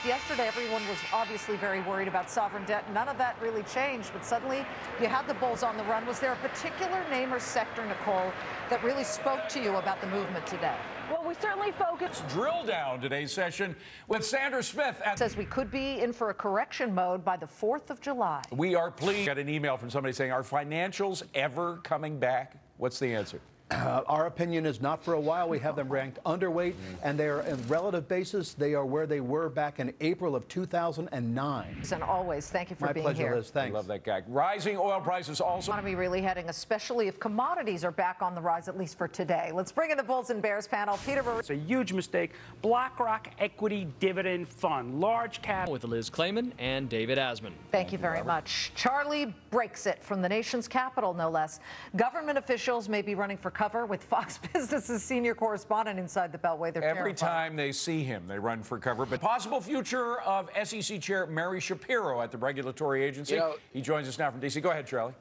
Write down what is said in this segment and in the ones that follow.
yesterday, everyone was obviously very worried about sovereign debt. None of that really changed, but suddenly you had the bulls on the run. Was there a particular name or sector, Nicole, that really spoke to you about the movement today? Well, we certainly focused. Drill down today's session with Sandra Smith. Says we could be in for a correction mode by the 4th of July. We are pleased. Got an email from somebody saying, are financials ever coming back? What's the answer? Our opinion is not for a while. We have them ranked underweight, and they are, in relative basis, they are where they were back in April of 2009. And always, thank you for being here. My pleasure, Liz. Thanks. I love that guy. Rising oil prices also. Economy really heading, especially if commodities are back on the rise, at least for today. Let's bring in the Bulls and Bears panel. Peter. It's a huge mistake. BlackRock Equity Dividend Fund, large cap. With Liz Claman and David Asman. Thank you very much. Charlie breaks it from the nation's capital, no less. Government officials may be running for cover with Fox Business's senior correspondent inside the Beltway. They're Every terrified. time they see him, they run for cover. But possible future of SEC Chair Mary Shapiro at the regulatory agency. He joins us now from D.C. Go ahead, Charlie.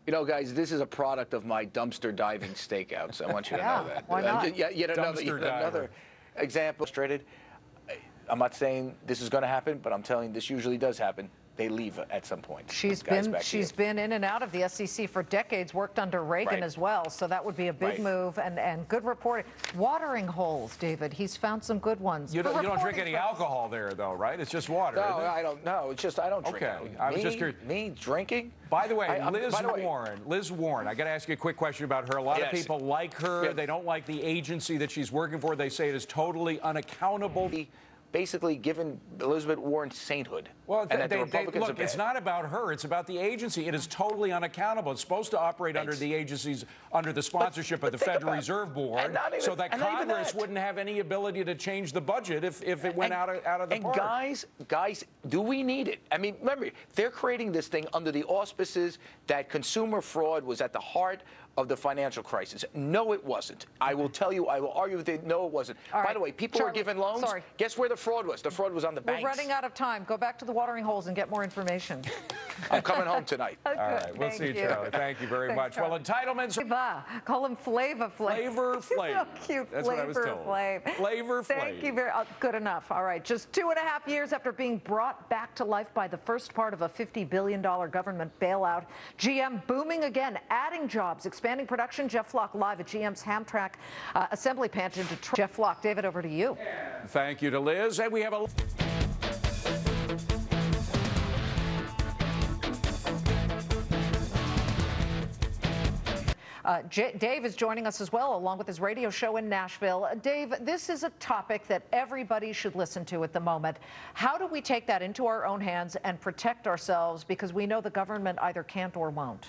You know, guys, this is a product of my dumpster diving stakeouts. I want you to know that. Why not? Yet another example illustrated. I'm not saying this is going to happen, but I'm telling you this usually does happen. They leave at some point. She's been in and out of the SEC for decades, worked under Reagan as well, so that would be a big move and good reporting. Watering holes, David. He's found some good ones. You don't drink any alcohol there, though, right? It's just water. No, I don't know. It's just I don't drink. Okay, I was just curious. Me drinking? By the way, Liz Warren. I got to ask you a quick question about her. A lot of people like her. They don't like the agency that she's working for. They say it is totally unaccountable. Basically given Elizabeth Warren sainthood. Well, look, it's not about her. It's about the agency. It is totally unaccountable. It's supposed to operate under the agencies, under the sponsorship of the Federal Reserve Board, so that Congress wouldn't have any ability to change the budget if it went out of the park. And guys, do we need it? I mean, remember, they're creating this thing under the auspices that consumer fraud was at the heart of the financial crisis. No, it wasn't. I will tell you, I will argue with it. No, it wasn't. By the way, people were given loans. Guess where the fraud was? The fraud was on the banks. We're running out of time. Go back to the watering holes and get more information. I'm coming home tonight. All right, we'll see you, Charlie. Thank you very much. Charlie. Well, entitlements. Call him Flavor Flav. Flavor Flav. So cute. That's what I was told. Flavor Flav. Thank you very much. Good enough. All right. Just 2.5 years after being brought back to life by the first part of a $50 billion government bailout, GM booming again, adding jobs, expanding production. Jeff Flock live at GM's Hamtramck assembly plant in Detroit. Jeff Flock, David, over to you. Thank you to Liz. And we have a... Dave is joining us as well, along with his radio show in Nashville. Dave, this is a topic that everybody should listen to at the moment. How do we take that into our own hands and protect ourselves? Because we know the government either can't or won't.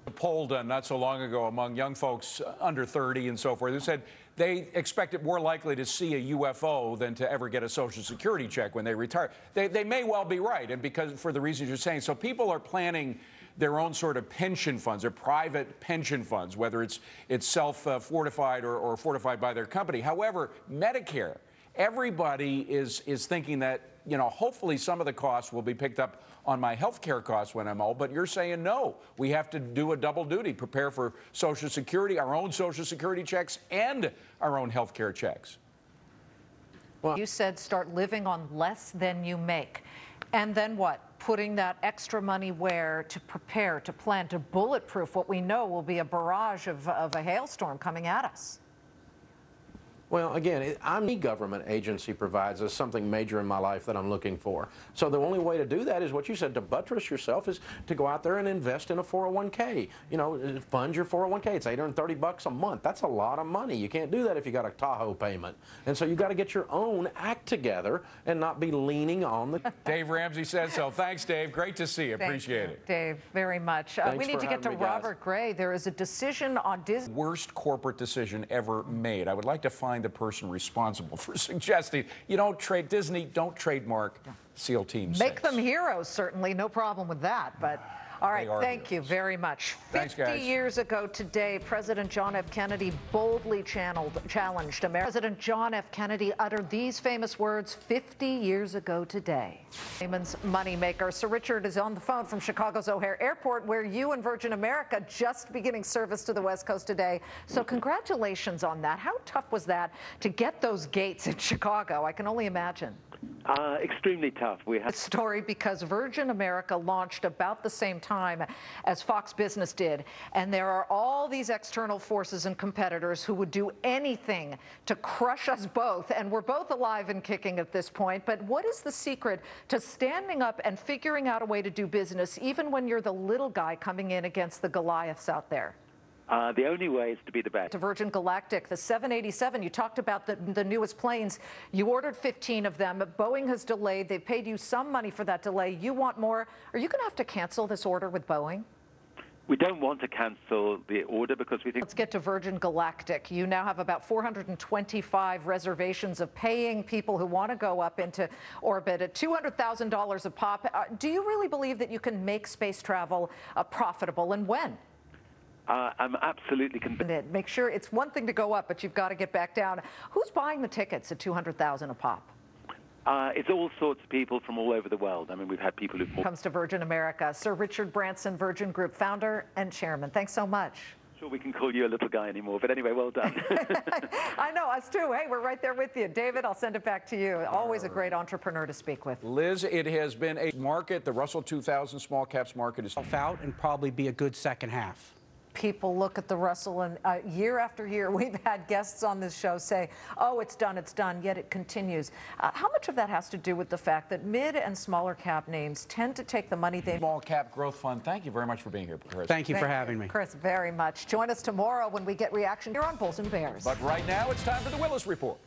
A poll done not so long ago among young folks under 30 and so forth who said they expected more likely to see a UFO than to ever get a Social Security check when they retire. They may well be right, and because for the reasons you're saying. So people are planning their own sort of pension funds, their private pension funds, whether it's self-fortified or fortified by their company. However, Medicare, everybody is thinking that, you know, hopefully some of the costs will be picked up on my health care costs when I'm old, but you're saying no. We have to do a double duty, prepare for Social Security, our own Social Security checks, and our own health care checks. Well, you said start living on less than you make. And then what? Putting that extra money where to prepare, to plan, to bulletproof what we know will be a barrage of a hailstorm coming at us. Well, again, the government agency provides us something major in my life that I'm looking for. So the only way to do that is what you said, to buttress yourself, is to go out there and invest in a 401k. You know, fund your 401k. It's $830 a month. That's a lot of money. You can't do that if you got a Tahoe payment. And so you got to get your own act together and not be leaning on the... Dave Ramsey says so. Thanks, Dave. Great to see you. Appreciate it. Dave, very much. We need to get to Robert Gray. There is a decision on Disney. Worst corporate decision ever made. I would like to find the person responsible for suggesting you don't trade Disney, don't trademark SEAL Team 6. Make them heroes, certainly. No problem with that. But All right, They are thank you heroes. very much. Thanks, 50 guys. years ago today, President John F. Kennedy boldly challenged America. President John F. Kennedy uttered these famous words 50 years ago today. Claman's moneymaker. Sir Richard is on the phone from Chicago's O'Hare Airport, where you and Virgin America just beginning service to the West Coast today. So congratulations on that. How tough was that to get those gates in Chicago? I can only imagine. Extremely tough. We had Story because Virgin America launched about the same time as Fox Business did, and there are all these external forces and competitors who would do anything to crush us both, and we're both alive and kicking at this point. But what is the secret to standing up and figuring out a way to do business even when you're the little guy coming in against the Goliaths out there? the only way is to be the best. To Virgin Galactic, the 787, you talked about the newest planes. You ordered 15 of them. Boeing has delayed. They've paid you some money for that delay. You want more. Are you going to have to cancel this order with Boeing? We don't want to cancel the order because we think... Let's get to Virgin Galactic. You now have about 425 reservations of paying people who want to go up into orbit at $200,000 a pop. Do you really believe that you can make space travel profitable, and when? I'm absolutely convinced. Make sure it's one thing to go up, but you've got to get back down. Who's buying the tickets at $200,000 a pop? It's all sorts of people from all over the world. I mean, we've had people who've... Comes to Virgin America. Sir Richard Branson, Virgin Group founder and chairman. Thanks so much. Sure, we can call you a little guy anymore, but anyway, well done. I know, us too. Hey, we're right there with you. David, I'll send it back to you. Always a great entrepreneur to speak with. Liz, it has been a market. The Russell 2000 small caps market is out and probably be a good second half. People look at the Russell, and year after year, we've had guests on this show say, oh, it's done, yet it continues. How much of that has to do with the fact that mid and smaller cap names tend to take the money they... Small Cap Growth Fund. Thank you very much for being here, Chris. Thank you for having me. Chris, very much. Join us tomorrow when we get reaction here on Bulls and Bears. But right now, it's time for the Willis Report.